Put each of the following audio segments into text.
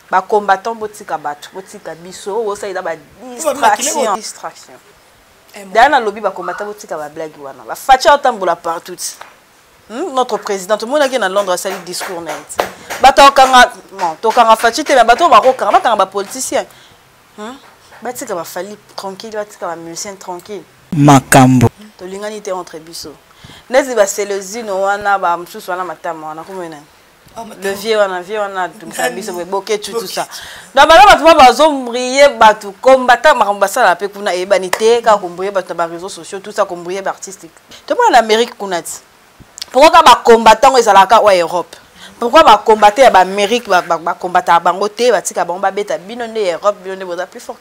ba combattant botika batu botika biso o ça ida ba distraction dans la lobby ba combattant botika ba blague wana ba facha otambola partout. Notre président, tout le monde qui est dans Londres a sali discours net. Bato kanga non, to kanga fachite mais bato ba kanga kanga ba politicien. Batika ba fali tranquille, batika ba musicien tranquille. Makambo. To lingani te entre biso. Nezi ba selezino wana ba msusu wana matama wana komena. Le vieux wana tumsa biso boke tout ça. Na bala bato ba zombrier bato combattant makambasa la pe kuna ebanité ka kombrier bato ba réseaux sociaux tout ça kombrier ba artistique. To en Amérique kunati. Pourquoi les combattants sont en Europe? Pourquoi les combattants sont en Amérique? Les combattants sont en Europe, plus fort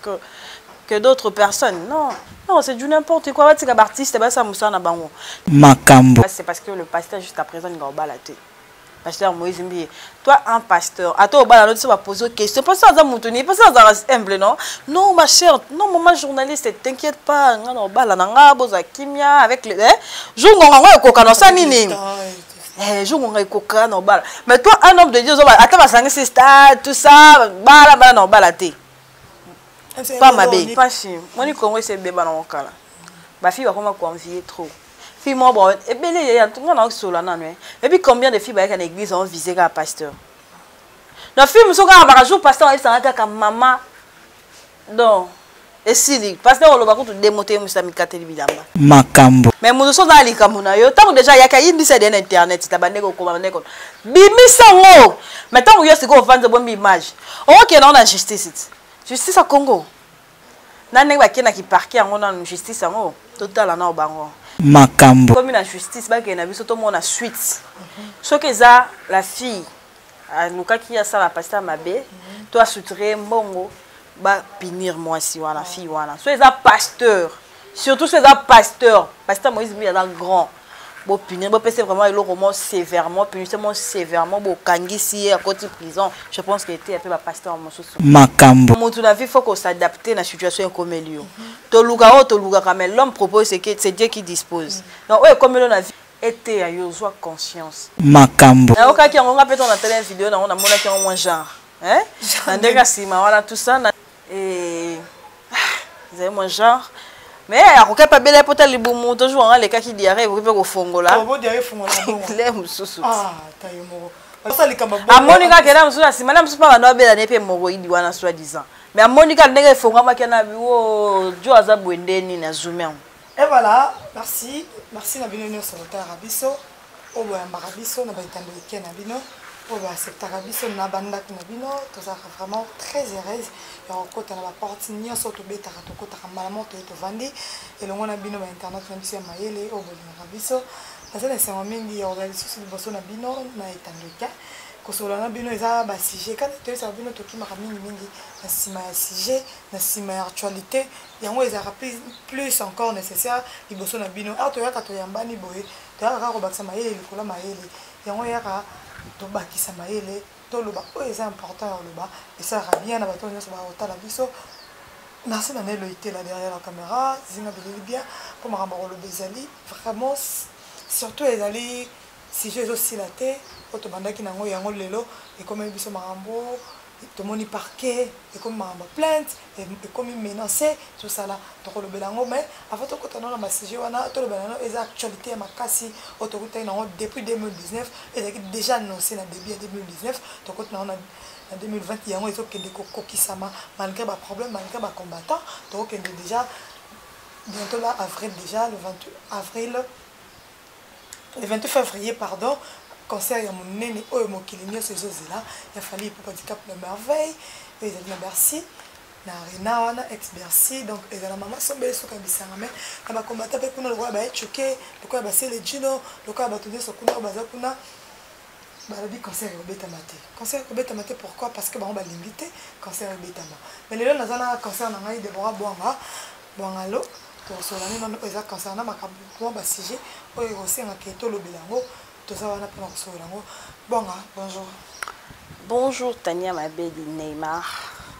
que d'autres personnes. Non, non, c'est du n'importe quoi. C'est parce que le pasteur, jusqu'à présent, il a baladé. Pasteur Moïse Mbiye, toi, un pasteur, à toi, tu vas poser une question. Pas ça, pas ça, humble, non? Non, ma chère, non, maman journaliste, t'inquiète pas. Non, avec le. Je mais toi, un homme de Dieu, attends, tout ça, non, pas ma belle. Pas si. Moi, je connais ces bébés dans mon cas. Ma fille va convier trop. Et puis combien de filles dans l'église ont visé un pasteur? La fille, je pasteur, elle s'en comme maman. Non. Et si, le pasteur, on va démonter Makambo. Mais nous sommes dans les Kamuna. Tant déjà, il y a une dizaine d'internet. Tu as bandé au commandement. Bimisango. Maintenant, il y a ce qu'on vend de bonnes images. On est dans la justice. Justice au Congo. Nan pas qui parquet en la justice en total en bango. Makambo. Comme la justice, bah qu'il y a tout le monde a suite. Ce que ça, la fille, nous quand qui a ça la pasteur Mabé, toi soutrer bongo, bah punir moi si voilà fille voilà. Soit ça pasteur, surtout soit ça pasteur Moïse il dans grand. Bon punir, bon c'est vraiment le roman sévèrement, punir sévèrement, bon kangi si à côté prison. Je pense qu'il était un peu pasteur en monso. Makambo. Mon tout la vie faut qu'on s'adapte à la situation comme elle est. Toluga mais l'homme propose c'est Dieu qui dispose. Donc ouais comme l'on a vu était à yozoa conscience. Makambo. Na oka ki on peut on a télé vidéo na on a mona ki on moins genre. Hein? Ndeka sima voilà tout ça et vous avez moins genre. Mais à aucun pas belle pour les bons toujours les cas qui diarrhée vous pouvez au fongo là. Vous diarrhée fongo là. Claire mususu. Ah, taïmo. A Monica qui est là mususu si madame mususu pas na belle ne pe moroïdi wana soit disant. Mais à Monica ndenge fongo ma kana bi wo jo azabwendeni na zoomé. Et voilà, merci. Merci na bino sur le tarabiso. O bo mbarabiso na baitando ikena bino. O ba septarabiso na banda na bino, tout ça vraiment très heureuse. Et on côté na la porte ni so to beta to kota malamu to vandi et le ngona bino ba internet na biso mayele o bo mbarabiso. Parce que c'est un mingi ya organisation de bosso na bino na itandika. Kosola na bino eza ba sujet quand tu ça bino to ki mingi na sima ya sujet na sima ya actualité yango eza plus encore nécessaire liboso na bino ato yaka to yambani boye to yaka ko bakisa mayele likola mayele yango yaka to bakisa mayele to loba o eza important ya loba et ça va bien na bato nyonso ba otala biso. Merci Daniel Loïté là derrière la caméra zinga bien pour maramba lo bezali vraiment surtout ezali si je aussi la tête auto bandaki nango yango lelo et comme biso marambo to moni parquet et comme marambo plainte et comme menacé tout ça là to ko lobelango mais avant to kotana na masije wana to lobelango eza actualité ya makasi auto kotana nango depuis 2019 et déjà annoncé na début 2019 to kotana en 2020 yango ezo kende ko kokisama malgré ba problème malgré ba combattant to kende déjà bientôt là avril déjà le 28 avril le 28 février pardon concert ya monene oyo mokili nyonso ezozela ya fali pour handicap la merveille et ils na Bercy na arena wana ex Bercy donc ezala mama sombele soka bisanga mais na ba combattant pe kuna lokwa ba choqué lokwa ba sele jino lokwa ba tunde sokuna baza kuna ba la bi concert obeta maté pourquoi parce que ba on ba limité concert obeta ma mais lelo nazana concert na ngai Deborah Bwangalo to solani non eza concert na makambo ba sujet oyo aussi na keto lobelango. Bonjour. Bonjour Tania, ma belle Neymar.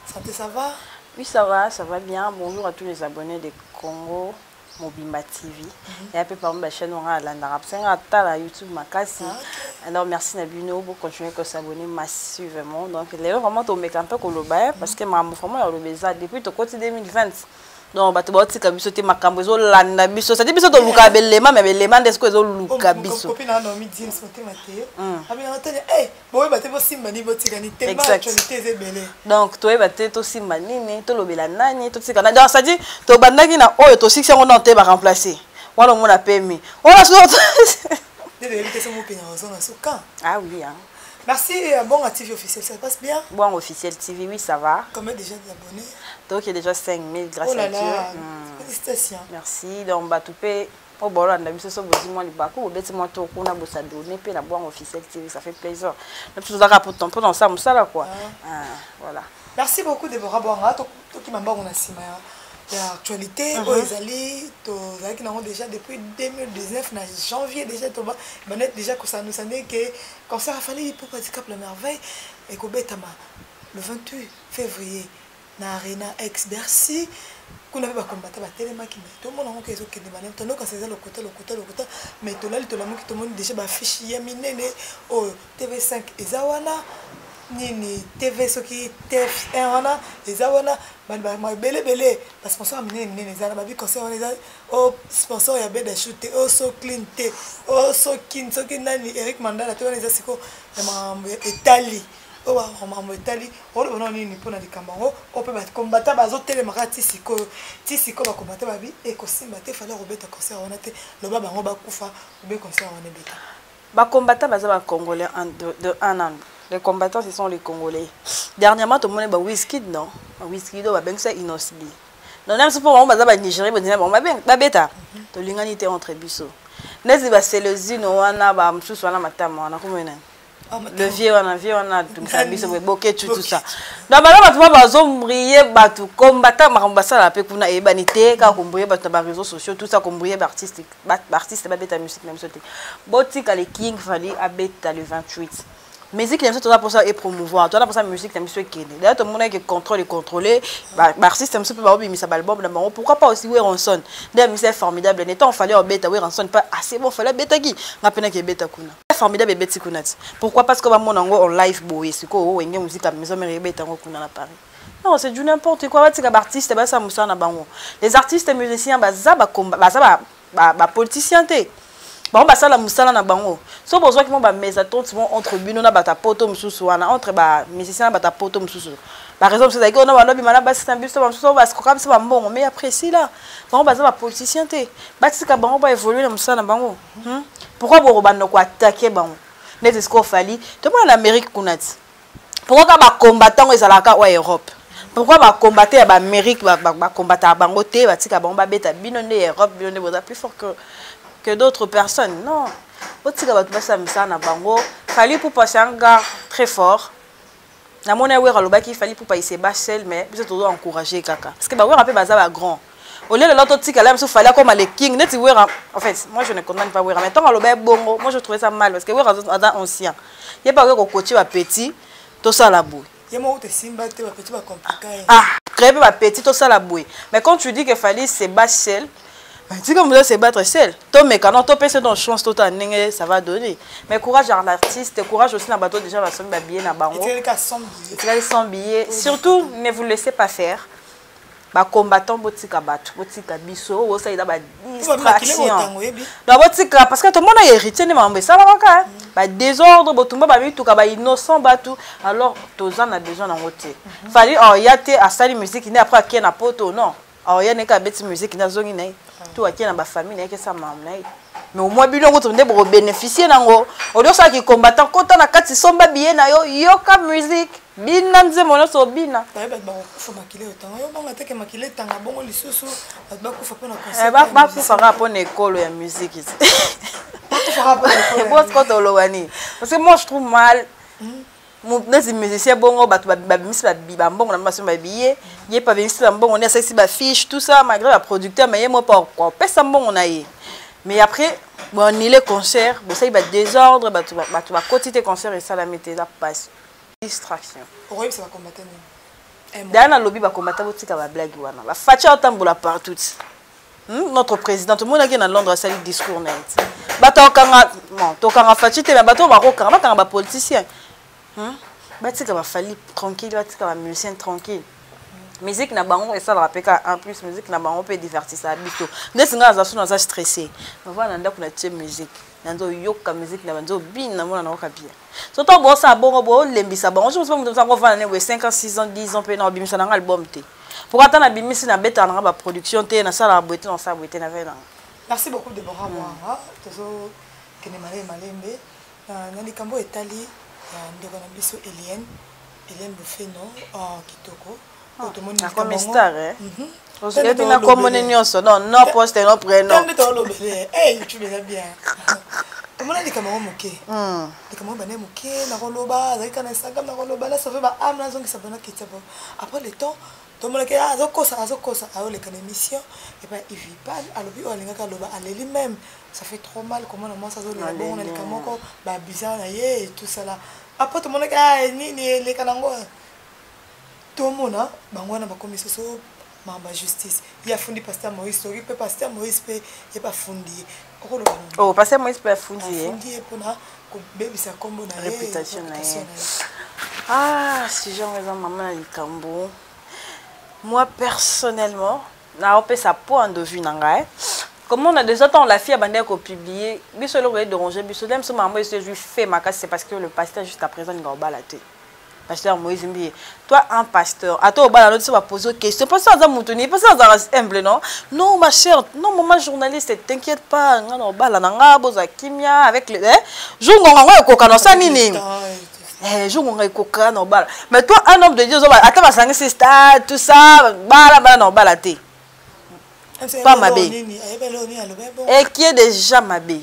Santé, ça va? Oui, ça va bien. Bonjour à tous les abonnés de Congo, Mobimba TV. Et un peu par ma chaîne, on a l'Andarab. C'est un tas YouTube Makasi. Alors merci Nabino pour continuer à s'abonner massivement. Donc les gens vraiment on met un peu Koloba parce que ma vraiment le beza depuis le côté 2020. Donc bato boti kabiso te makambo zo landa biso. Ça dit biso to luka belema mais belema ndesko zo luka biso. Copine na mi dit so te maté. Abi na tele eh boye bate bo simba ni boti kani tellement actualité zebele. Donc toi bate to simba nini to lobela nani to tika na. Donc ça dit to bandaki na oyo to six on te ba remplacer. Wala mo na pemi. On a so ah oui. Hein. Merci, bon à TV officiel, ça passe bien? Bon officiel TV, oui, ça va. Combien déjà d'abonnés? Donc il y a déjà 5000 grâce à Dieu. Félicitations. Merci. Donc bah tout peut au bord on a vu ce besoin du bac ou bêtement tout qu'on a bossé donner puis la bon officiel TV, ça fait plaisir. Même si vous avez pour ton peu dans ça là quoi. Voilà. Merci beaucoup Déborah Boanga, toi qui m'a on a sima. L'actualité, qui n'ont déjà depuis 2019, en janvier déjà, déjà que ça nous a dit que quand ça a fallu pour Handicap la merveille et que le 28 février, dans l'Arena ex-Bercy, qu'on avait combattu la télémaquille. Tout le monde a dit que quand c'est le côté, mais tout le monde déjà affiché au TV5 et Zawana. Nini TV soki TF1 wana eza wana ba belé parce que sponsor amene nini eza na ba bi concert wana eza o sponsor ya beda shoot o so clean te o so kin soki nani Eric Mandala te wana eza siko ya Italie o ba mambo Italie o lo bona nini pona likambango o pe ba combattant bazo telemaka tisiko ba combattant ba bi e ko simba te fallait robeta concert wana te lo ba bango ba kufa be concert wana beta ba combattant baza ba congolais de un an. Les combattants, ce sont les Congolais. Dernièrement, tout le monde a whisky, non? Whisky, il y a ça inosbi. Donc, même si pour moi, je Nigérien, je vais dire, je bêta. Tu l'ingénieur entre biso. C'est le zine, on a le vieux, on a tout ça, tout ça. Donc, maintenant, tu vas combattre, la paix, kuna ebanité, quand on brille, les réseaux sociaux, tout ça, qu'on brille, artistes, bêta musique, même sauté. Botique, les King, fallait à le 28. Musique, tu as pour ça et promouvoir. Tu as pour ça musique, tu as mis ce qui est. D'ailleurs, tout le monde qui contrôle et contrôlé. Artiste, tu as mis ce album. Pourquoi pas aussi où on sonne. D'ailleurs, c'est formidable. N'étant fallait en bêta, où on sonne pas assez bon. Fallait bêta qui. On a peine que bêta kuna. C'est formidable et bêta kuna. Pourquoi parce que mon ango en live boy. C'est quoi où une musique à maison mais bêta kuna à Paris. Non, c'est du n'importe quoi. Tu es artiste, bah ça moussa na bango. Les artistes et musiciens, bah ça bah politiciens té. Bon bah ça la musala na bango so besoin que mon ba mes attentes vont entre bino na bata poto mususu wana entre ba musicien bata poto mususu par exemple c'est que on a lobi mana ba c'est un bus ba mususu ba comme ça ba mbongo mais après si là bon bah ça ba politicien té ba tika bango ba évoluer na musala na bango pourquoi bo robando ko attaquer bango net ce qu'on fali to en Amérique kunati pourquoi ba combattant ezalaka wa Europe pourquoi ba combattre ba Amérique ba combattre bango té ba tika bango ba beta bino ne Europe bino ne plus fort que d'autres personnes. Non. Fallait pour passer un gars très fort. Na mona wera lobaki fallait pour pas essayer bachel mais vous êtes toujours encourager kaka. Parce que ba wera peu bazaba grand. Au lieu de l'autre tika là, il fallait comme les king net wera. En fait, moi je ne condamne pas wera mais tant loba bongo, moi je trouvais ça mal parce que wera ancien. Il y a pas que coacher ba petit, tout ça la boue. Il y a moi te simba te ba petit ba compliqué. Ah, créer ba petit tout ça la boue. Mais quand tu dis que fallait c'est bachel si comme vous se battre seul, mais quand on peut se donner chance total, ça va donner. Mais courage à l'artiste, courage aussi dans bateau déjà va se mettre bien à bango. Et tu as 100 billets. Surtout, ne vous laissez pas faire. Ba combattant botika battu, botika biso, ça il a ba distraction. Dans botika parce que tout le monde a hérité de mambe ça là ba désordre, botumba ba tout ba innocent batu. Alors tous en a besoin en côté. Fallait oh y a té à sali musique ni après qui na poto non. Alors il y a n'eka bête musique na zongi nai. Tout à qui dans ma famille que ça maman mais au moins bilongo to ndebo bénéficier nango odio ça qui combattant quand on a kati somba bien na yo yoka musique bina nzemo so bina ba ba ko makile otanga yo banga teke makile tanga bongo lisusu ba ko fa pona concert ba ko fa rapport na école ya musique parce que moi je trouve mal les musiciens bongo batu ba misi ba mbongo na maso ba billet yé pas misi ba mbongo na sexy ba fiche tout ça malgré le producteur mais moi pas quoi pesa mbongo na yé mais après bon ni les concerts bon ça il va désordre batu ba quantité concert et ça la mettre la passe distraction oui ça va combattre dans lobby ba combattre botika ba blague wana ba facha tambola partout notre président tout le monde qui est dans Londres ça lui discours net bato kanga bon to kanga fatite mais bato ba ko kanga ba politicien batika ba fali tranquille batika ba musicien tranquille musique na bango et ça le rappelle en plus musique na bango peut divertir ça biso ndesinga za sona za stressé mais voilà ndako na tie musique nando yoka musique na banzo bin na mona na okapia surtout bon ça bon lembisa bango je pense que ça va faire 5 ans 6 ans 10 ans pe na bimisa na album te pour attendre bimisi na beta na ba production te na ça la beauté na ça beauté na vena. Merci beaucoup Deborah Mwanga tozo kene malembe na likambo etali ndeko na biso Eliane Bufeno kitoko comme star et puis na comme nyonso non poste non prénom tu les as bien comment les camarades moqué les camarades bané moqué na koloba avec un Instagram na koloba là ça fait ba am na zongi sabona kitabo après le temps tout le monde qui a zokosa alors les émission et ben il vit pas alors puis on linga kaloba allez même ça fait trop mal comment on ça zone on les camarades ba bizarre et tout ça là après tout le monde qui a ni les kanango tout le monde bango na ba commission mamba justice il a fondé pasteur Moïse Tori peut pasteur Moïse peut il pas fondé oh pasteur Moïse peut fondé pour na ko bébé ça combo na réputation na ah si j'ai raison maman likambo moi personnellement na opé sa point de vue nanga comme on a déjà temps la fille a bandé ko publier biso le de ranger biso dem so maman je lui fait ma casse c'est parce que le pasteur juste à présent il va balater. Pasteur Moïse Mbi, toi un pasteur, à toi au bas tu vas poser une question. Pas ça dans mon tourner, pas ça dans humble non. Non ma chère, non maman journaliste, t'inquiète pas, on au bas là nanga boza kimia avec le jour on va koka non ça nini. Jour on va koka non bas. Mais toi un homme de Dieu, attends va sangue c'est stade tout ça, bala non balaté. Pas ma bé. Et qui est déjà ma bé.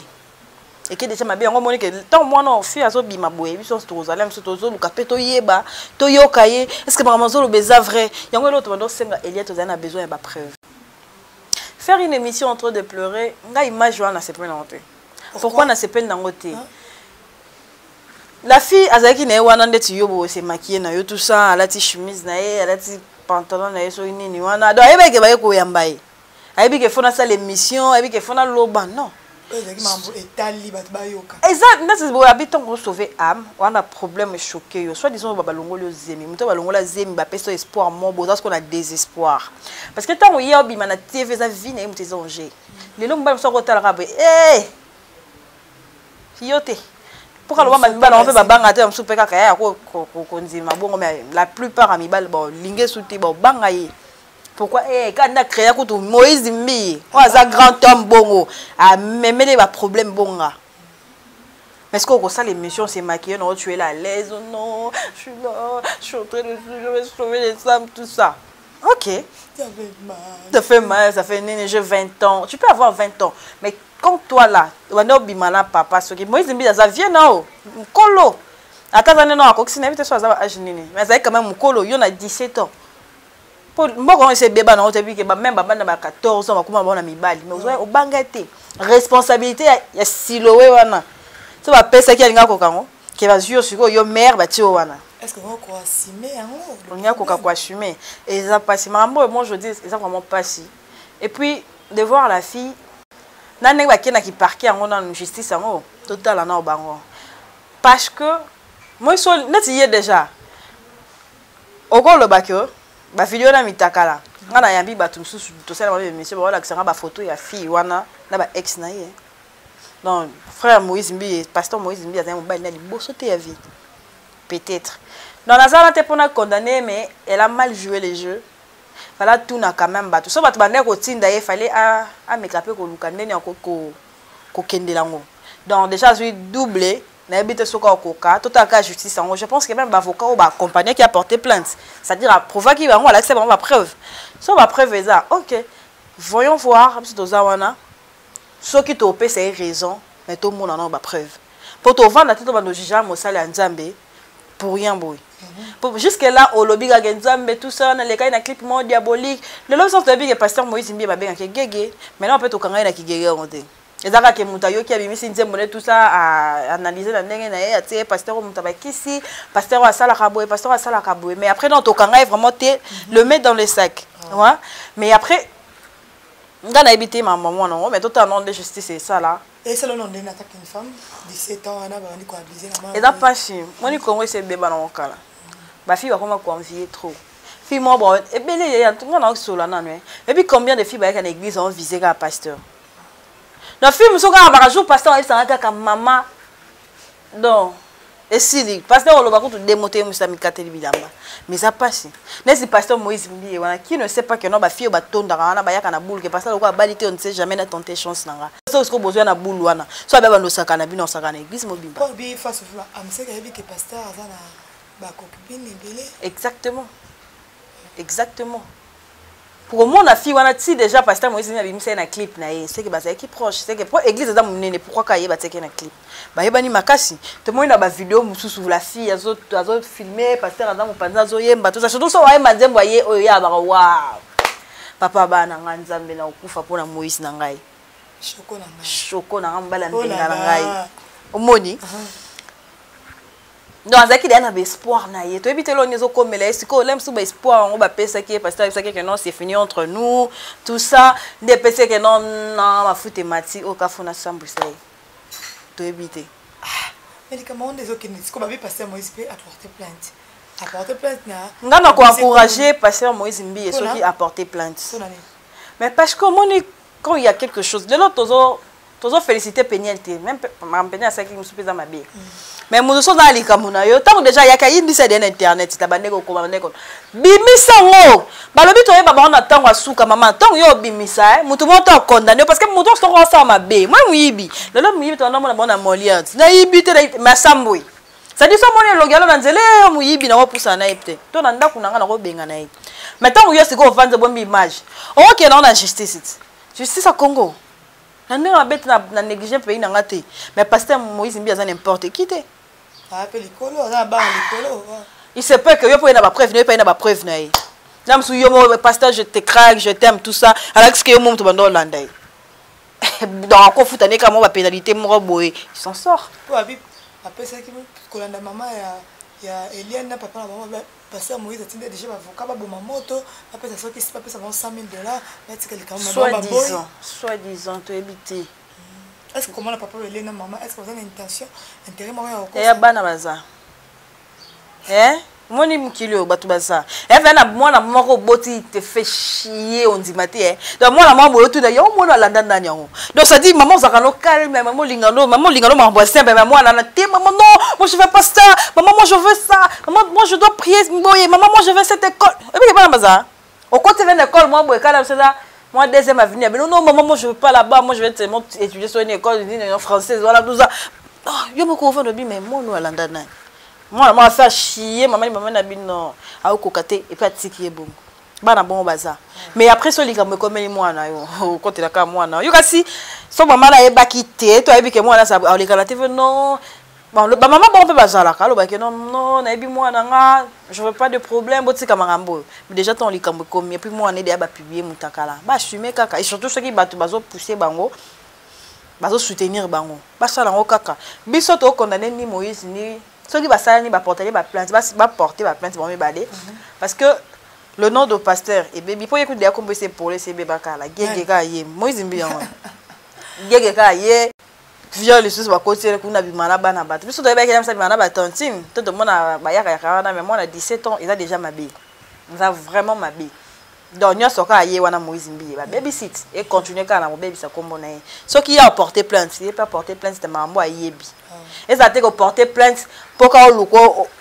Et que déjà ma bien on que tant moi non fille azo bima boye biso Jérusalem so tozo luka pe to yeba to yokaye est-ce que vraiment zo beza vrai yango l'autre bando senga Elia to zana besoin ba preuve faire une émission en train de pleurer nga image wana c'est pas nanté pourquoi na c'est pas nangoté la fille azaki na wana ndeti yobo se maquiller na yo tout ça la ti chemise na elle a ti pantalon na so nini wana do ayeba ke ba ko yambaye ayebi ke fona ça l'émission ayebi ke fona loba non. Exact, nous avons sauvé âme, on a problème choqué. Soit disons babalongo le zemi, muto balongo la zemi, ba peso espoir mon beau, parce qu'on a désespoir. Parce que tant hier bi mana TV za vie na muté zonge. Les longs ba so rota la yote. Pour que le ba mibala on fait ba banga te am soupe kaka ya ko nzima bongo mais la plupart a mibala bon lingé souti bon banga ye. Pourquoi quand on a créé Moïse Mbi, on a un grand homme bongo, a même les problèmes bonga. Mais est-ce qu'on ça l'émission c'est maquillé, non tu es là à l'aise, non, je suis là, je suis en train de sauver les femmes, tout ça. Ok. Ça fait mal, ça fait j'ai 20 ans. Tu peux avoir 20 ans, mais quand toi là, on a bimala papa, ce qui Moïse Mbi ça vient non, colo. Attends, non, à quoi que c'est n'importe quoi ça âge nini. Mais ça quand même colo, il y en a 17 ans. Moi quand c'est bébé na otebi ke même baba na 14 ans bakuma bona mibali mais au bangate responsabilité ya silowe wana so ba pesa ki alinga ko kango ke ba zio siko yo mère ba tio wana est-ce que on ko assumer yango on y a ko assumer et ça passe mambo moi je dis ça vraiment pas si et puis de voir la fille na nek ba kena ki parquer yango na justice yango total na bango parce que moi so net y déjà au gros le bakio ba vidéo na mitakala ngana yambi ba tumsusu to sala ba monsieur ba wala kisanga ba photo ya fille wana na ba ex na ye donc frère Moïse Mbi pasteur Moïse Mbi a un mobile na liboso te ya vie peut-être dans la zone te pona condamné mais elle a mal joué les jeux voilà tout na quand même ba tout ça ba tbande ko tinda ye fallait a mekape ko luka ndeni ko kendelango donc déjà je doublé na habite soka koka total cas justice en je pense que même l'avocat ou accompagné qui a porté plainte c'est-à-dire à prouver qu'il va on accepte ma preuve so ma preuve est ça OK voyons voir si to zawana ce qui te opé c'est raison mais tout le monde en a ma preuve pour te vendre tout bando juge mo sala nzambe pour rien boy jusque là au lobby ga nzambe tout ça na les cas na clip mo diabolique le long sens de vie que pasteur Moïse Mbi ba benga ke gege maintenant on peut to kanga na ki gege onte ezaka ke mutayo ki abimisi nzembo tout ça à analyser la ndenge na ye atie pasteur mutaba kisi pasteur wa sala kaboe pasteur wa sala kaboe mais après non to kanga vraiment le mettre dans les sacs ouais mais après ngana habité ma maman non mais tout en nom de justice c'est ça là Et c'est le nom d'une attaque une femme, 17 ans, on a vendu quoi abuser la main. Et là, pas si. Moi, ni Congo, c'est bébé dans le cas là. Ma fille va comment convier trop. Fille, moi, bon, et bien, il y a tout le monde sur la nan. Et puis, combien de filles à l'église ont visé un pasteur? La fille, me souviens, un jour, pasteur, il s'en a qu'à maman. Donc, et si, le pasteur, on va tout démonter, monsieur Mikateli Bilamba. Mais ça passe. Mais si pasteur Moïse Mbi, qui ne sait pas que non, ma fille va tomber dans la baïa na boule, que pasteur va balité, on ne sait jamais n'a tenté chance là. Ça, ce qu'on besoin na boule wana. Soit ben nos sakana bi non sakana église mobile. Quand bien face au feu, am sait que pasteur a na ba copine belé. Exactement. Exactement. Pour moi, la fille, on a dit déjà, pasteur Moïse Mbi, c'est un clip na c'est que bah c'est qui proche, c'est que pour église dans mon nez, pourquoi kaye ba teke na clip. Bah yeba ni makasi. Tout le monde a ba vidéo mususu la fille, azo filmer, pasteur Adam Mopanza zo yemba tout ça. Surtout so wa yemba nzembo ye oya ba wow. Papa ba na nzambe na okufa pona Moïse na ngai. Choko na ngai. Choko na ngambala ndenga na ngai. Omoni. Donc ça qui donne un espoir na ye. Tu évites l'on est au comme là, est-ce qu'on l'aime sous espoir on va penser que pasteur ça que non c'est fini entre nous, tout ça, des penser que non non ma foute mati au cafona sambu ça. Tu évites. Mais les camarades des autres qui disent qu'on va pasteur Moïse peut apporter plainte. Apporter plainte na. On a quoi encourager pasteur Moïse Mbi et ceux qui apporter plainte. Mais parce que quand il y a quelque chose, de l'autre toujours féliciter pénialité, même ma pénialité c'est qui me soupe dans ma vie. Mais mon chose dans les camona yo tant déjà ya kayi bisa de internet tabande ko komande ko bimisa ngo balobi to yeba ba on attend asuka mama tant yo bimisa mutu mo to condamné parce que mutu so ko sa ma be moi muyibi lelo muyibi to na mona bona moliat na yibi te ma samboy ça dit so mona logalo na nzele muyibi na wapusa na ipte to na ndaku na ngana ko benga na ipte mais tant yo siko vanze bombi image OK na on a justice justice à Congo na ndenge bête na négliger pays na ngate mais pasteur Moïse Mbi aza n'importe qui te. Il se peut que yo pas na preuve, yo pas na preuve na. Là monsieur yo pasteur je te craque, je t'aime tout ça. Alors que yo mom to bando Hollande. Dans ko futane ka mo ba pénalité mo boy, il s'en sort. Po abi après ça qui me kolanda maman ya Eliane na papa na maman pasteur Moïse a tindé déjà avocat ba boma moto, après ça qui se passe ça $100,000, là tu que les camarades ba soi-disant to éviter. Est-ce que comment la papa Eliane na maman est-ce que vous avez une intention intérêt moi ya ya bana baza. Moni mukilio batu baza. Na mwana moko boti te fait chier on dit maté donc mwana mama boyo tout d'ailleurs mwana landa ndani yango. Donc ça dit maman zakano calme maman lingano mambo simple mais mwana na te maman non moi je veux pas ça maman moi je veux ça maman moi je dois prier maman moi je veux cette école et puis bana baza au côté de l'école moi boy kala c'est ça moi deuxième avenir mais non maman moi je veux pas là-bas moi je vais seulement étudier sur une école française voilà tout ça yo me convainc de bien mais moi nous landa ndani. Moi maman fait chier maman na bino a kokate et puis atiki ebongo bana bon baza mais après so linga me comme moi na yo côté la ka moi na yo kasi so maman na eba kité to ebi ke moi na ça on les relative non bon le maman bon peut baza la ka lo ba ke non na ebi moi na nga je veux pas de problème boti ka marambo mais déjà ton likambo comme et puis moi na eba publier mutakala ba assumer kaka et surtout ceux qui batu bazo pousser bango bazo soutenir bango ba sala ngo kaka biso to condamner ni Moïse ni ceux qui va porter la plainte, va porter la plainte, parce que le nom de pasteur et baby pour écouter comme c'est pour les bébés la gégeka yé Moïse Mbi yango gégeka yé viol les choses va continuer qu'on a vu malaba na battre puis surtout avec ça malaba tantine tout le monde a bayaka ya mais moi à 17 ans il a déjà ma bille il a vraiment ma bille donc nous sommes allés wana Moïse Mbi ba baby sit et continuer quand mon baby ça comme on est ce qui a porté plainte il pas porté plainte c'était maman à yebi et ça a été porté plainte pour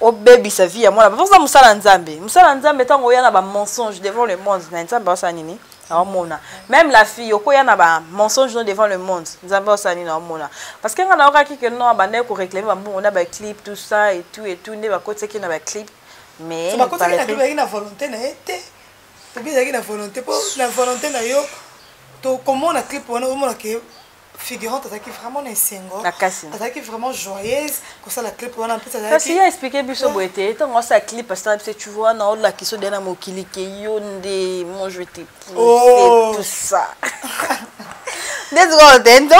au baby sa vie à moi parce que musala nzambe tant oya na ba mensonge devant le monde na nzambe ça nini na mona même la fille okoya na ba mensonge devant le monde nzambe ça nini na mona parce que ngana okaki que non ba ndeko réclamer ba on a ba clip tout ça et tout ne ba côté qui na ba clip mais ba côté na volonté na été c'est bien que la volonté na yo to comment on a clip on a que figurante qui vraiment un single qui vraiment joyeuse comme ça la clip on a peut parce qu'il a expliqué biso boité tant on ça clip parce que tu vois na la qui so dena mokili ke yonde moi je te pousser tout ça des gros dendo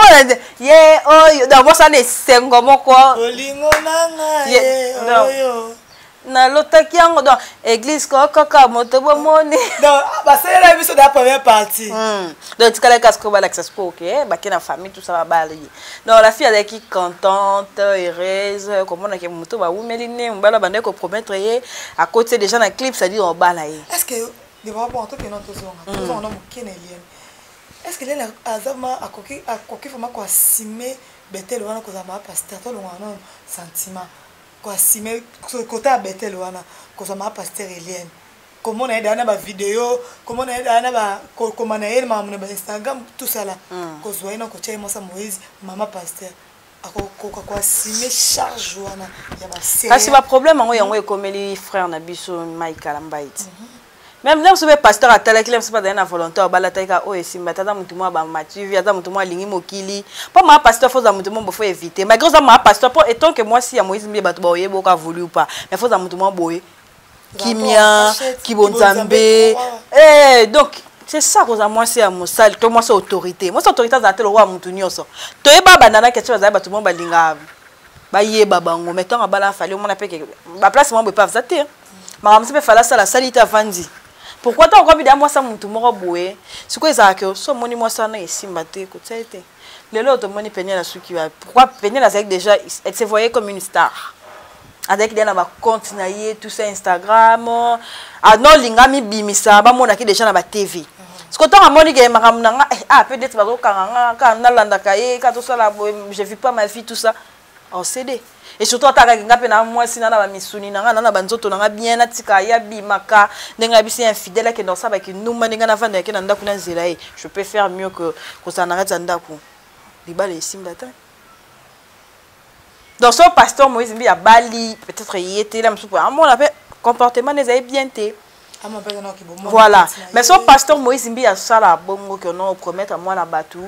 yeah oh d'abord ça ne single moko olingo nanga na lotaki yango donc église kaka moto bomoni donc basalela biso da première partie donc tikala kasko ba l'accès OK ba na famille tout ça va balayer donc la fille elle est contente heureuse comme on a que moto ba umeli ne mbala bande ko promettre à côté des gens dans clip ça dit on balayer est-ce que de voir bon to que non to on a mokene lien est-ce que les azama akoki vraiment ko assumer Bethel wana ko za ma pasteur to longa non sentiment quoi si mais côté à Bethel wana ko ça ma pasteur Eliane comment on a dans ba vidéo comment on a dans ba comment on a elle maman ba Instagram tout ça là ko zoa ina ko chai Mosa Moïse maman pasteur ako quoi si mais charge wana ya ba série parce que ba problème ngo yango ekomeli frère na biso Mike Alambaiti même là ce pasteur à tel que c'est pas dans la volonté bala taika o esimba tata mutu mo ba mativi ata mutu mo alingi mokili pas ma pasteur faut za mutu mo faut éviter malgré ça ma pasteur pour étant que moi si ya Moïse mbi bato ba oyebo ka voulu ou pas mais faut za mutu mo boye kimia kibonzambe donc c'est ça que moi c'est à mosal to moi c'est autorité moi c'est autorité za tel roi mutu nyonso to yeba banana quelque chose za bato mo balinga ba yeba bango mais tant bala fallait on appelle que ba place mo pas ça te ma mse pe fala ça la salite avandi. Pourquoi tu as encore moi ça mon tout moro boé c'est quoi ça que so moni moi ça na esimba te ko tsaite le lot moni peigner la suki va pourquoi peigner la avec déjà elle se voyait comme une star avec des na ba compte na yé tout ça Instagram ah non linga mi bimisa ba mona ki déjà na ba TV ce que tant moni ke makamna peut-être ba ko kanga ka na landa kaye ka to ça la je vis pas ma vie tout ça en CD et surtout ataka ngape na moi sina na ba misuni na na banzoto na bien na tika ya bimaka ndenga bisi infidèle que dans ça ba ki numa ndenga na vanda ke na ndaku na nzela je peux faire mieux que ça n'arrête ndaku libale simbata donc son pasteur Moïse mbi ya bali peut-être y était là monsieur on appelle comportement les bien té voilà mais son pasteur Moïse mbi ya sala bongo que non promettre moi na batu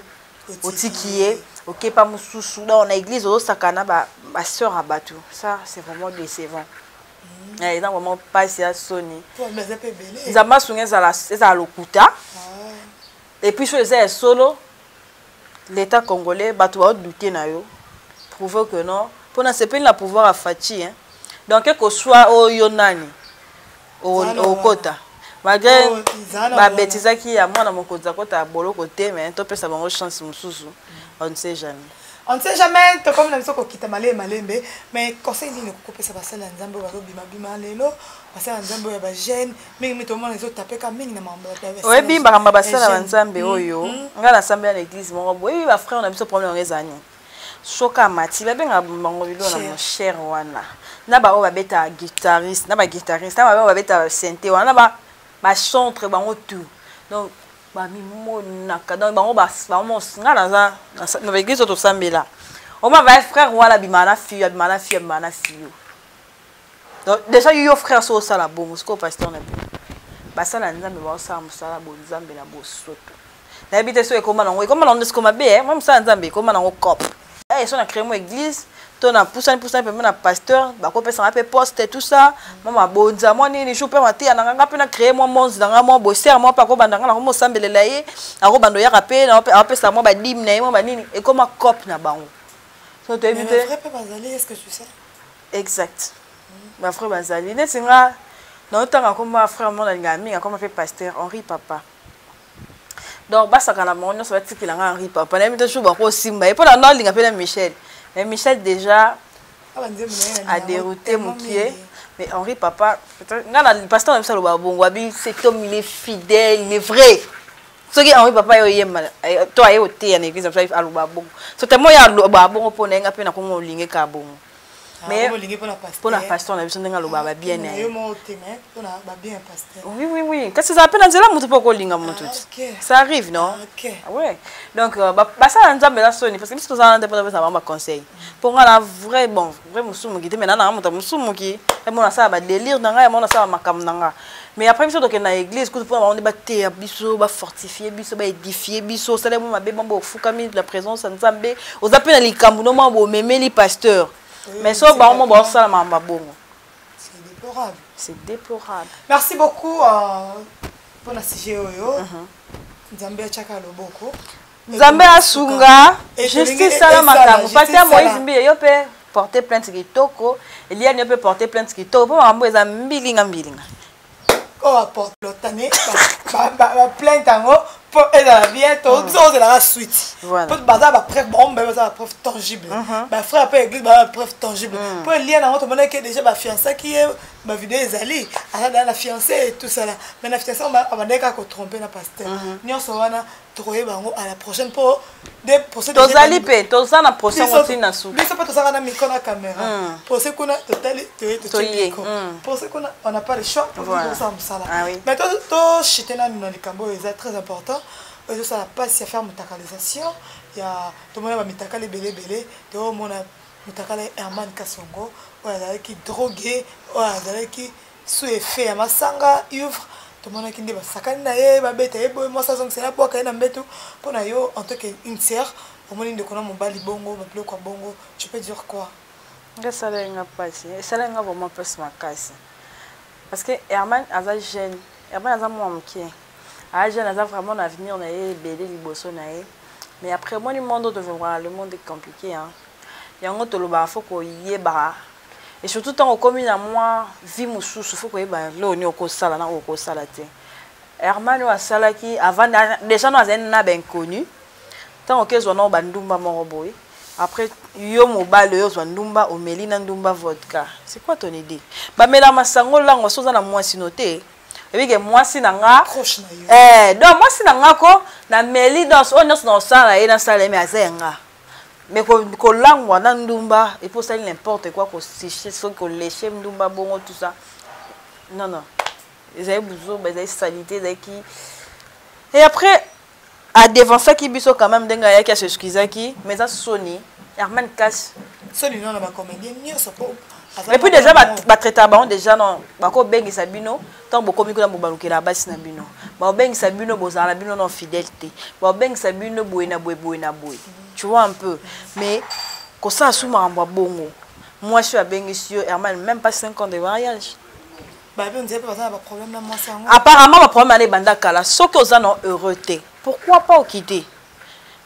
otikié OK pas mususu dans l'église au sakana ba sœur abatu ça c'est vraiment décevant et donc vraiment pas si à Sony zama sunga za lokuta et puis je faisais solo l'état congolais batu va douter na yo prouver que non pour na c'est pas la pouvoir à Fati hein donc que soit au yonani au kota malgré ba bêtise qui a moi na mokoza kota bolo côté mais to peut ça bonne chance mususu on ne sait jamais. On ne sait jamais, comme nous sommes qui malembe, mais conseil dit ne couper ça passer la nzambo ba bima bima lelo, passer la nzambo ya ba jeune, mais tout le monde les autres taper comme mingi na mamba ba. Oui, bimba kamba passer la nzambe oyo. Ngala nzambe à l'église mon oui ba frère on a besoin problème en rezani. Soka mati ba benga bango bilo na mon cher wana. Na ba o ba beta guitariste, na ba guitariste, na ba beta synthé wana ba chantre bango tout. Donc ba mimona kadon bango ba mo ngala za na église to sambela o ma va frère wala bimana fille donc déjà yo frère so sala bon ce que pasteur na ba sala nzambe ba sa musala bo nzambe na bo soto na habite so e koma nango ce ko mabe moi musala nzambe koma nango cop so na créer mo église to na poussa pe na pasteur ba ko pesa pe poste tout ça mama bonza moi ni jour pe maté na nga pe na créer moi monzi na nga moi bosser moi pa ko bandanga na ko mosambelela ye ako bando ya rapé na pesa moi ba dim na moi ba nini et comme cop na bango so to éviter frère pe bazali est-ce que tu sais exact ma frère bazali ne singa na otanga comme frère mon na minga comme fait pasteur Henri Papa donc basa kana mo no so batikila nga Henri Papa na éviter jour ba ko simba et pour la non linga pe na Michel. Mais Michel déjà a dérouté Moukié. Mais Henri Papa, le pasteur cet homme il est fidèle, il est vrai. Ce qui Henri Papa est toi et au thé en église, c'est tellement il y a le babon pour n'enga peine à comment linger kabon. Mais pour la pasteur on a besoin d'un baba bien. Oui. Qu'est-ce que ça appelle dans la moto pour linga moto. Ça arrive non? Ouais. Donc ça on a besoin Sony parce que si tu as un peu conseil. Pour la vrai bon, vrai musumu qui mais na moto musumu qui et mon ça ba délire nanga et mon ça makam nanga. Mais après biso donc na église pour on débattre biso ba fortifier biso ba édifier biso ça les mo mabe bon fukami la présence nzambe aux appels na likambu no mo bo memeli pasteur. Mais ça, c'est déplorable. C'est déplorable. Merci beaucoup pour la sujet. Nzambe achaka loboko. Nzambe asunga. Justice sala makamu. Pasteur Moïse Mbi yope. porter plainte kitoko Eliane peut porter plainte kitoko po mambo eza mbilinga on apporte l'automne plainte tango pour être bien tout ça c'est la suite pour bazar ba preuve bon ba preuve tangible ba frère après église ba preuve tangible pour lier dans autre monde que déjà ba fiancé qui est ba vidéo ezali à dans la fiancée et tout ça là mais la fiancée on va dire qu'on tromper na pasteur ni on sawana trouver bango à la prochaine pour des procès tozali pe toza na procès aussi na sou mais ça pas toza na micro na caméra procès qu'on a total procès qu'on a on n'a pas le choix pour ça mais to chitena na likambo est très important et ça la passe à faire mutakalisation il y a tout le monde va mutakale belé tout le monde mutakale Herman Kasongo voilà qui drogué voilà qui sous effet à masanga ivre tout le monde qui dit bah sakani na ye ba beta ye boy moi ça donc c'est là pour na mbetu pour na yo en tant qu'une sœur au moins de connaître mon bali bongo ba plus quoi bongo tu peux dire quoi ça là nga passe ça là nga vraiment passe ma casse parce que Herman aza jeune Herman aza moi mki jeune aza vraiment un avenir na ye belé liboso na ye mais après moi le monde le monde est compliqué hein yango to loba faut ko yeba et surtout tant au commune à moi vie mususu faut ko yeba lo ni okosala na okosala te Herman wa salaki avant déjà nous azena ben connu tant au kezo na bandumba moroboy après yo mobile yo zwa ndumba omeli na ndumba vodka c'est quoi ton idée ba mela masango lango soza na moi sinoté et puis que moi si nanga donc moi si nanga ko na meli dans on na sala et na sala mais azenga mais ko langwa na ndumba et pour ça n'importe quoi ko sicher so ko lécher ndumba bongo tout ça non ils avaient besoin des saletés qui et après à devant ça qui biso quand même denga ya qui se skizaki mais ça Sony Herman Cash Sony non ba comédien ni ça pas et puis déjà ba traiter ba déjà non ba ko bengi sabino tant boko mi ko na bobaluke la basi na bino ba bengi sabino bozala bino non fidélité ba bengi sabino boye na boye tu vois un peu mais ko ça sous maramba bongo moi je suis à bengi sur Herman même pas 5 ans de mariage bah on disait pas ça ba problème là moi ça apparemment ba problème aller banda kala soki ozana heureux te pourquoi pas au quitter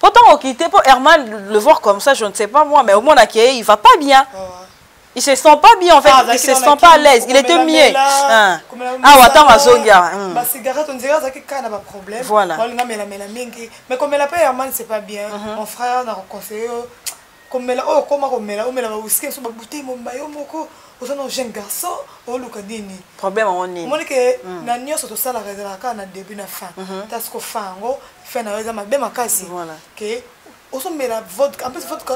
pourtant au quitter pour Herman le voir comme ça je ne sais pas moi mais au moins il va pas bien il se sent pas bien en fait il se sent pas à l'aise il était mieux ah attends azongia ba cigarette on dirait ça qui kana ba problème voilà mais comme elle appelle Herman c'est pas bien mon frère n'a conseillé comme elle oh comment comme elle ba whisky so ba bouteille mon mayo moko aux un jeune garçon au Lucadini problème on est moi que na nyo surtout ça la réserve na début na fin parce que fango fin na réserve bien makasi voilà que au son mais la vodka en plus vodka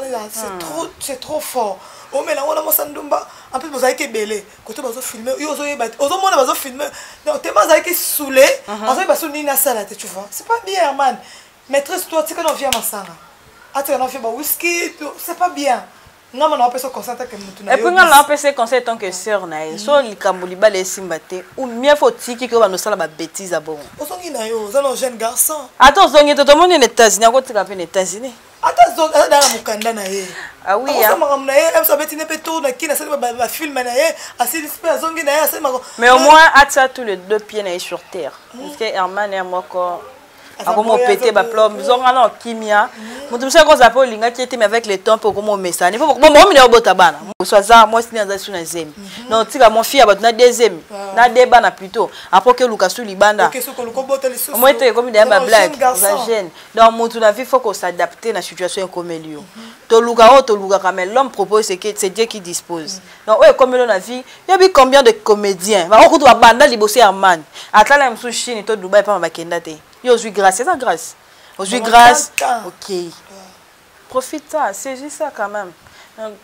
c'est trop fort au mais là on a mon sandumba en plus vous avez que belé côté bazo filmer yo zo yeba ozo mona bazo filmer donc tellement ça qui saoulé ozo bazo ni na salade tu vois c'est pas bien man maîtresse toi tu connais vient masanga ati on fait ba whisky c'est pas bien non mais on peut se concentrer que mutu na et puis on peut se concentrer tant que sœur na so likambo libale simbate ou mieux faut tiki que ba no sala ba bêtise bon ozongi na yo za no jeune garçon attends ozongi to monde les États-Unis ko tika pe les États-Unis attends dans la mukanda na ye ah oui ya na ye ça beti ne peut tourner qui na ça ba film na ye asi disper ozongi na ye asi mais au moins atsa tous les deux pieds na sur terre parce que Herman et moi ko akomo pété ba plomb zonga na kimia mutu msa ko zapo linga kiete mais avec le temps pour comment messa il faut bon mi na bota bana soza moi sina za suna zemi non tika mon fille ba na deuxième na débat na plutôt après que Lukasu libanda moi était comme des blagues za jeune donc mutu na vie faut qu'on s'adapter na situation comme elio to luka quand même l'homme propose c'est Dieu qui dispose donc ouais comme le na vie il y a combien de comédiens ba ko to banda libosi Herman atala msu chini to Dubai pa makenda te yo suis grâce c'est ça grâce aujourd'hui grâce ok profite ça saisis ça quand même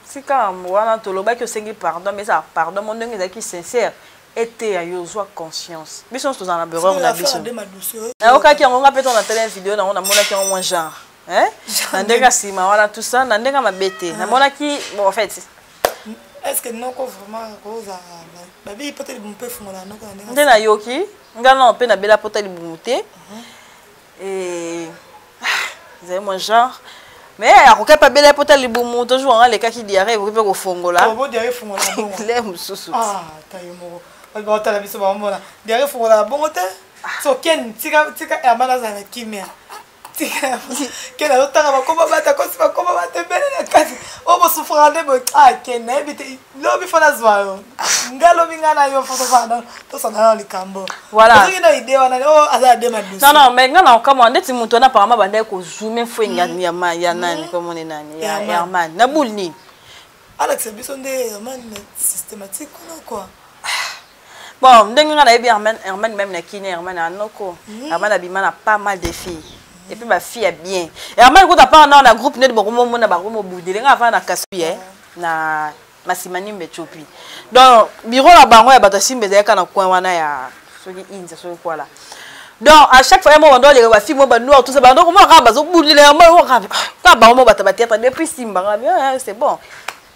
si quand moi to loba que sengi pardon mais ça pardon mon ndenge ezaki sincère était à yo soit conscience biso tous en bureau on a biso na okaki on a peut-on entendre une vidéo on a mona qui en genre hein ndenge sima voilà tout ça ndenge mabete na mona qui bon en fait est-ce que non vraiment cause babi peut-être bon peu fongola non ndena yoki ngana on peut na bela pota libumuté et c'est mon genre mais akoka pa bela pota libumu toujours en les cas qui diarrhée vous pouvez ko fongola bon diarrhée fongola bon clair mususu ah tayo mo ba ta la biso ba mona diarrhée fongola bon te so ken tika Herman za na kimia Quel a autant à comment battre, comment battre, on va souffrir de ah, quel n'est pas l'homme il faut la soirée. Ngalo mingana yo faut faire tout ça dans le cambo. Voilà. Non, non, mais non, comment on dit mon ton apparemment bandé ko zoomer faut ya nani comme on est nani ya Herman. Na boulni. Alex c'est besoin de Herman systématique quoi. Bon, ndenge nga na yebi Herman même na kine Herman anoko. Herman abima na pas mal de filles. Et puis ma fille est bien. Herman ko ta pas na groupe net bon mo na ba ko mo boudele nga avant na kaspi na masimani mbechopi. Donc bureau la bango ya bato simbe zeka na coin wana ya soki inza soki quoi là. Donc à chaque fois moi on doit les ba fille moi ba noir tout ça ba donc moi ka ba zo boudele moi ka ba mo bata théâtre depuis simba c'est bon.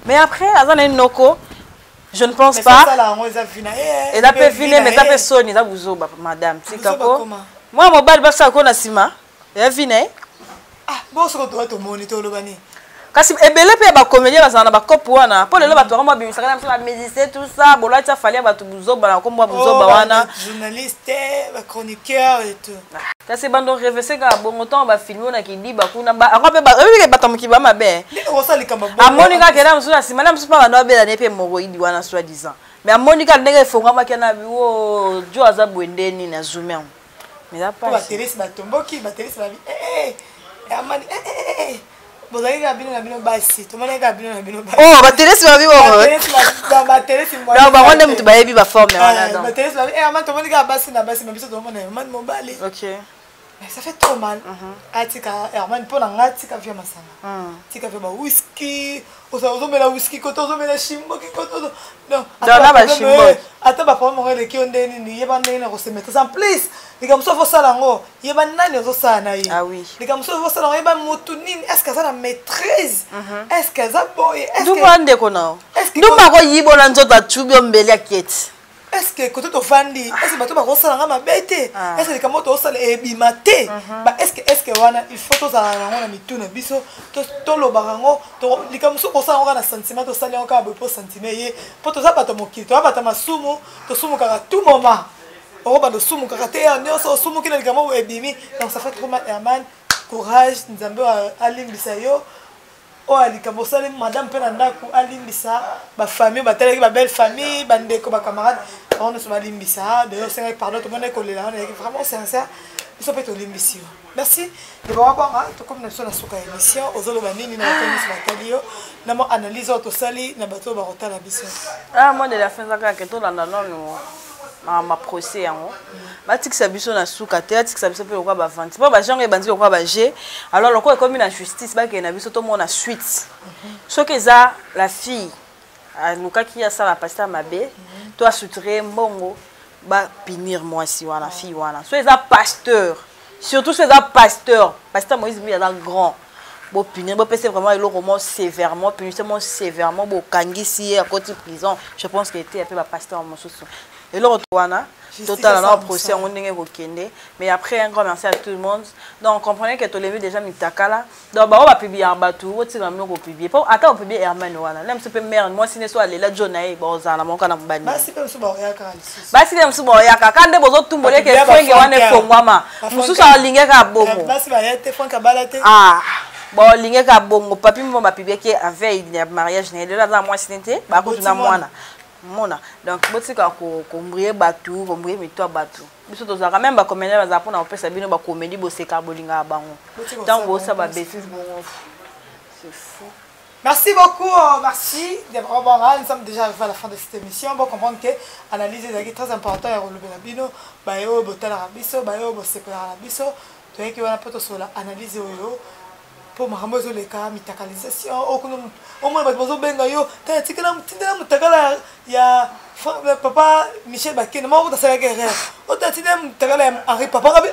Mais après azana noko je ne pense pas. Et ça peut venir, mais ça peut sonner, ça vous ouvre, madame. Moi, mon bal, ça qu'on a sima. Et vient. Ah, bon, ce que tu as ton moniteur, le bani. Parce que belé peut ba comédien, ça na ba copuana. Pour le ba to moi bien, ça la méditer tout ça. Bon là, ça fallait ba to buzo ba comme moi buzo ba wana. Journaliste, chroniqueur et tout. Ça c'est bando rêver ga bon autant ba filmer na ki di ba kuna ba. Encore ba ba tam ki ba mabe. A Monica que là msuna sima na msupa ba no be la nepe moroidi wana soi disant. Mais a Monica ndenge fonga ma kana bi wo jo azabu endeni na zoomer. Mais là pas. Ba Thérèse ba tomboki, ba Thérèse ba Amani oh, Thérèse va vivre. Ok. Mais ça fait trop mal. Atika Herman pour la tika via masana. Tika via whisky, la whisky koto la chimbo koto. Non, ba chimbo. Ata ba pour le ki onde ni yeba ndena ko se mettre en place. Likam so fo sala ngo, yeba nani zo sana yi. Ah oui. Likam so fo sala ngo yeba mutu nini, est-ce que ça la maîtrise? Est-ce que ça boy? Est-ce que D'où bande kona? D'où ba ko yibo na nzoto atubi ombeli akete. Est-ce que quand tu fandi, est-ce que bato ba kosala nga mabete? Est-ce que kamo to sala ebimate? Ba est-ce que wana il faut to sala ngo na mituna biso to lo barango to likamuso kosala ngo na sentiment to sala ngo ka bo sentiment ye po to za bato mokili to ba ta masumu to sumu kaka tout moment. On va de sumu kaka te ya so sumu kina likamo ebimi donc ça fait trop mal Herman courage nzambe alimbisa yo. Oh alikamo sala madame penanda ku alimbisa ba famille ba tele ba belle famille bande ko ba camarade on ne se malimbisa d'ailleurs c'est pardon tout le monde est collé là on est vraiment sincère ils sont peut limbisio merci de voir quoi tout comme nous sommes na suka émission ozolo banini na tennis batalio na mo analyse auto sali na bato ba rota la biso ah moi de la fin ça que tout là non ma procès en ba tikisa biso na suka te tikisa biso pe lokwa ba vente pas ba genre bandi lokwa ba G alors lokwa comme na justice ba ke na biso to mo na suite ce que ça la fille anuka qui a ça la pasteur mabe toi soutrer mbongo ba punir moi si wana fille wana so ça pasteur surtout c'est ça pasteur Moïse mi dans grand bo punir bo pèse vraiment le roman sévèrement punir sévèrement bo kangisi à côté prison je pense qu'il était un peu ba pasteur en mosusu et là wana total dans le procès on ndenge ko kende mais après un grand merci à tout le monde donc comprenez que to levé déjà mitakala donc ba va publier en bateau o tika mno ko publier pas attends on publier Herman wana même se peut mère moi si ne soit aller la journée ba ozala mon kana mbani basi pe msuba ya ka basi pe msuba ya ka kande bozo tumbole ke fenge wana fongwama mususu alinge ka bongo basi ba yete fonka balate ah bon linge ka bongo papi mo ba publier que avec le mariage né là dans moi c'était ba ko tuna mwana mona donc botika ko mbrier batu ko mbrier mito batu biso to zaka même ba comédien ba zapona opesa bino ba comédie bo seka bolinga bango tant bo ça ba bêtise bon c'est fou. Merci beaucoup, merci d'être là. Nous sommes déjà arrivés à la fin de cette émission. Bon comprendre que analyse est très important et relever la bino ba yo botal la biso ba yo bo séparer la biso to yeki wana poto sur la analyse yo pour mahambo zo le cas mitakalisation au moins ba bozo benga yo ta tikana mutindela mutakala ya papa Michel Bakene mo ko sala guerre o ta tindela mutakala ya Henri papa gabi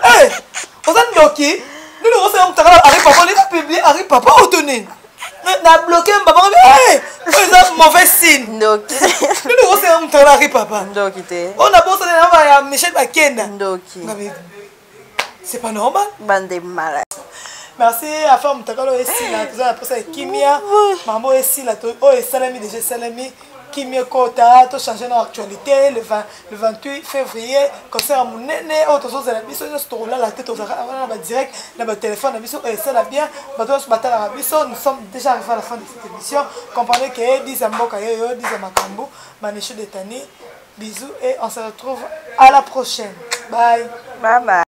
ozan doki nous le recevons mutakala Henri papa on est publié Henri papa autonome na bloqué papa gabi c'est un mauvais signe donc nous le recevons mutakala Henri papa donc on a bossé na ya Michel Bakene donc c'est pas normal bande malade. Merci à femme Takalo ici là, tout ça pour ça Kimia, maman ici là, oh et salami déjà salami, Kimi Kota, to changer dans l'actualité, le 28 février, concert à mon néné, autre chose, la biso, nous la tête, on a direct, on a téléphone, et ça va bien, nous sommes déjà arrivés à la fin de cette émission. Comprenez que 10 Mboka, 10 Makambu, Manichou Detani, bisous et on se retrouve à la prochaine. Bye. Bye bye.